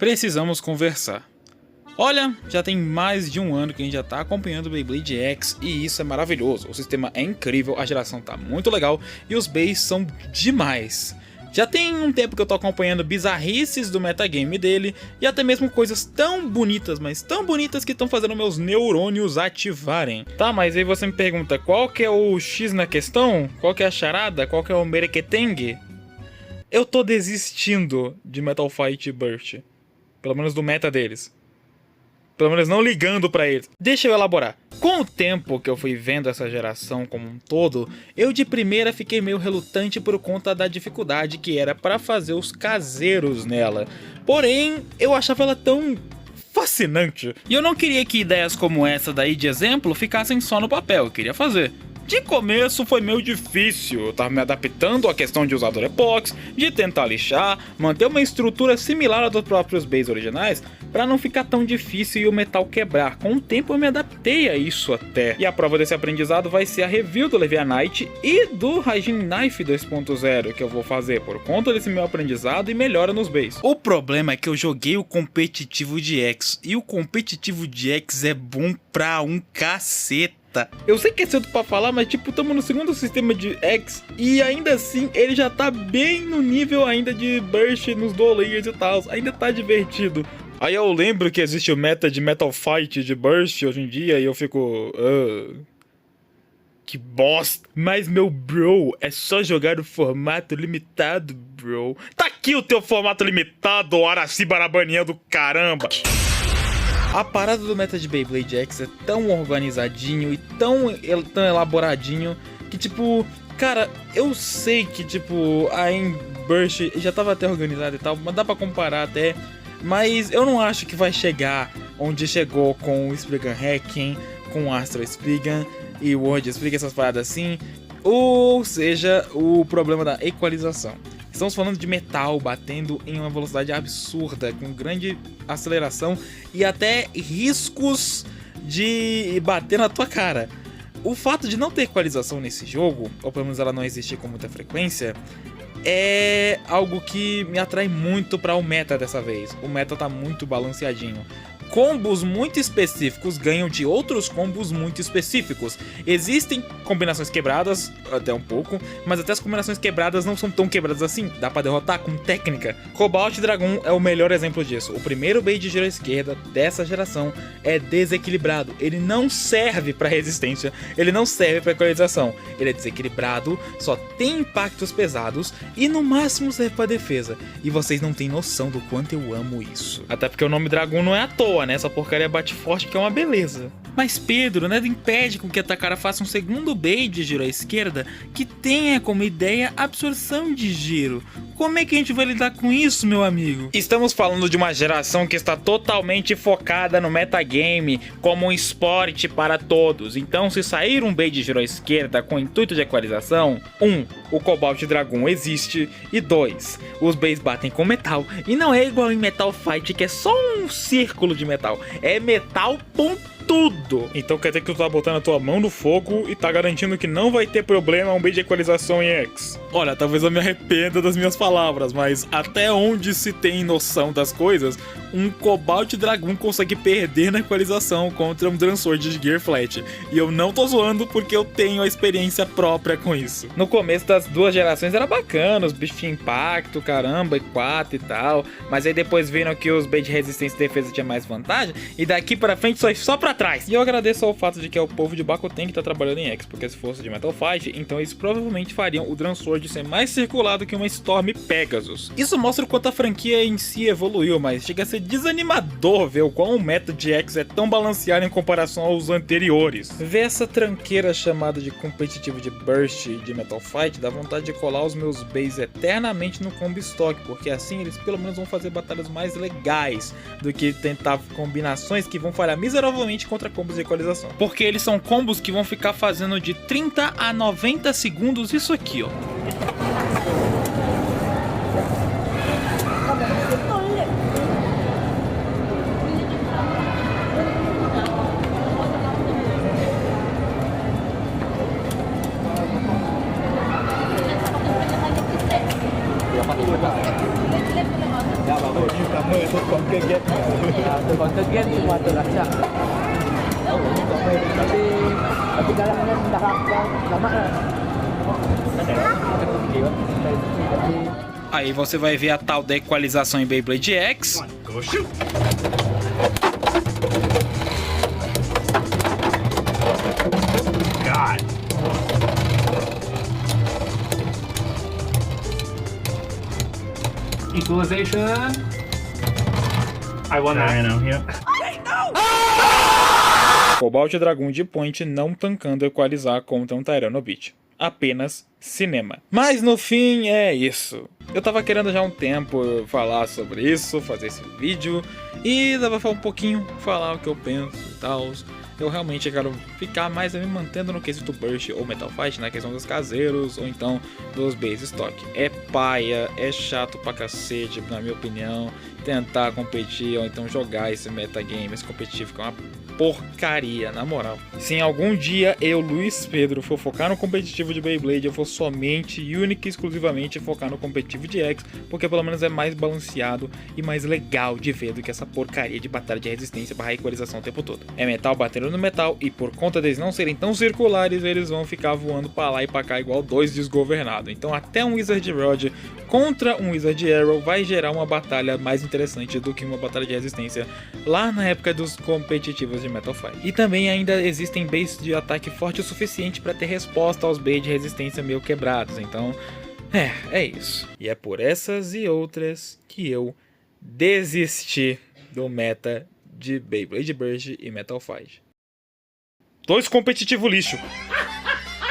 Precisamos conversar. Olha, já tem mais de um ano que a gente já tá acompanhando o Beyblade X e isso é maravilhoso. O sistema é incrível, a geração tá muito legal e os Beys são demais. Já tem um tempo que eu tô acompanhando bizarrices do metagame dele e até mesmo coisas tão bonitas, mas tão bonitas que estão fazendo meus neurônios ativarem. Tá, mas aí você me pergunta, qual que é o X na questão? Qual que é a charada? Qual que é o merequetengue? Eu tô desistindo de Metal Fight Burst. Pelo menos do meta deles. Pelo menos não ligando pra eles. Deixa eu elaborar. Com o tempo que eu fui vendo essa geração como um todo, eu de primeira fiquei meio relutante por conta da dificuldade que era pra fazer os caseiros nela. Porém, eu achava ela tão fascinante. E eu não queria que ideias como essa daí de exemplo ficassem só no papel, eu queria fazer. De começo foi meio difícil, eu tava me adaptando à questão de usar Durepox, de tentar lixar, manter uma estrutura similar à dos próprios Beys originais, pra não ficar tão difícil e o metal quebrar. Com o tempo eu me adaptei a isso até. E a prova desse aprendizado vai ser a review do Levianite e do Raijin Knife 2.0 que eu vou fazer por conta desse meu aprendizado e melhora nos Beys. O problema é que eu joguei o competitivo de X, e o competitivo de X é bom pra um cacete. Eu sei que é cedo pra falar, mas tipo, estamos no segundo sistema de X e ainda assim ele já tá bem no nível ainda de Burst nos Dueleiers e tal, ainda tá divertido. Aí eu lembro que existe o meta de Metal Fight de Burst hoje em dia e eu fico... que bosta. Mas meu bro, é só jogar o formato limitado, bro. Tá aqui o teu formato limitado, Araci Barabaninha do caramba. A parada do meta de Beyblade X é tão organizadinho e tão elaboradinho que, tipo, cara, eu sei que, tipo, a Burst já tava até organizada e tal, mas dá pra comparar até, mas eu não acho que vai chegar onde chegou com o Spriggan Hacking, com o Astro Spriggan e o World Spriggan, essas paradas assim, ou seja, o problema da equalização. Estamos falando de metal batendo em uma velocidade absurda, com grande aceleração e até riscos de bater na tua cara. O fato de não ter equalização nesse jogo, ou pelo menos ela não existir com muita frequência, é algo que me atrai muito para o meta dessa vez. O meta tá muito balanceadinho. Combos muito específicos ganham de outros combos muito específicos. Existem combinações quebradas, até um pouco, mas até as combinações quebradas não são tão quebradas assim, dá pra derrotar com técnica. Cobalt Dragon é o melhor exemplo disso. O primeiro Bey de giro à esquerda dessa geração é desequilibrado, ele não serve pra resistência, ele não serve pra equalização, ele é desequilibrado, só tem impactos pesados e no máximo serve pra defesa. E vocês não têm noção do quanto eu amo isso. Até porque o nome Dragon não é à toa, né? Essa porcaria bate forte que é uma beleza. Mas Pedro, nada impede com que a Takara faça um segundo Bey de giro à esquerda que tenha como ideia absorção de giro. Como é que a gente vai lidar com isso, meu amigo? Estamos falando de uma geração que está totalmente focada no metagame como um esporte para todos. Então, se sair um Bey de giro à esquerda com intuito de equalização, 1. O Cobalt Dragon existe, e 2. Os Beys batem com metal, e não é igual em Metal Fight que é só um círculo de metal, é metal tudo. Então quer dizer que tu tá botando a tua mão no fogo e tá garantindo que não vai ter problema um Bey de equalização em X. Olha, talvez eu me arrependa das minhas palavras, mas até onde se tem noção das coisas, um Cobalt Dragon consegue perder na equalização contra um Dransword de Gear Flat. E eu não tô zoando porque eu tenho a experiência própria com isso. No começo das duas gerações era bacana, os bichos tinham impacto, caramba, e 4 e tal, mas aí depois viram que os Bey de resistência e defesa tinha mais vantagem, e daqui pra frente só pra trás. E eu agradeço ao fato de que é o povo de Bakuten que tá trabalhando em X, porque se fosse de Metal Fight, então eles provavelmente fariam o Dransword ser mais circulado que uma Storm Pegasus. Isso mostra o quanto a franquia em si evoluiu, mas chega a ser desanimador ver o quão o meta de X é tão balanceado em comparação aos anteriores. Ver essa tranqueira chamada de competitivo de Burst de Metal Fight dá vontade de colar os meus Beys eternamente no combo stock, porque assim eles pelo menos vão fazer batalhas mais legais do que tentar combinações que vão falhar miseravelmente contra combos de equalização. Porque eles são combos que vão ficar fazendo de 30 a 90 segundos isso aqui, ó. Kegel semua terlacak. Tapi dalam dah lama lah. Aí você vai ver a tal da equalização em Beyblade X. Equalization. I won that. I know, yeah. Cobalt Dragon de Point não tancando equalizar contra um Tyranobit. Apenas cinema. Mas no fim é isso. Eu tava querendo já há um tempo falar sobre isso, fazer esse vídeo e dava pra um pouquinho falar o que eu penso e tal. Eu realmente quero ficar mais me mantendo no quesito Burst ou Metal Fight, na questão dos caseiros ou então dos base stock. É paia, é chato pra cacete, na minha opinião, tentar competir ou então jogar esse metagame, esse competitivo, que é uma porcaria, na moral. Se em algum dia eu, Luiz Pedro, for focar no competitivo de Beyblade, eu vou somente e única e exclusivamente focar no competitivo de X, porque pelo menos é mais balanceado e mais legal de ver do que essa porcaria de batalha de resistência barra equalização o tempo todo. É metal batendo no metal e por conta deles não serem tão circulares, eles vão ficar voando pra lá e pra cá igual dois desgovernados. Então até um Wizard Rod contra um Wizard Arrow vai gerar uma batalha mais interessante do que uma batalha de resistência lá na época dos competitivos de Metal Fight. E também ainda existem bases de ataque forte o suficiente para ter resposta aos bases de resistência meio quebrados. Então, é isso. E é por essas e outras que eu desisti do meta de Beyblade Burst e Metal Fight. Dois competitivos lixo.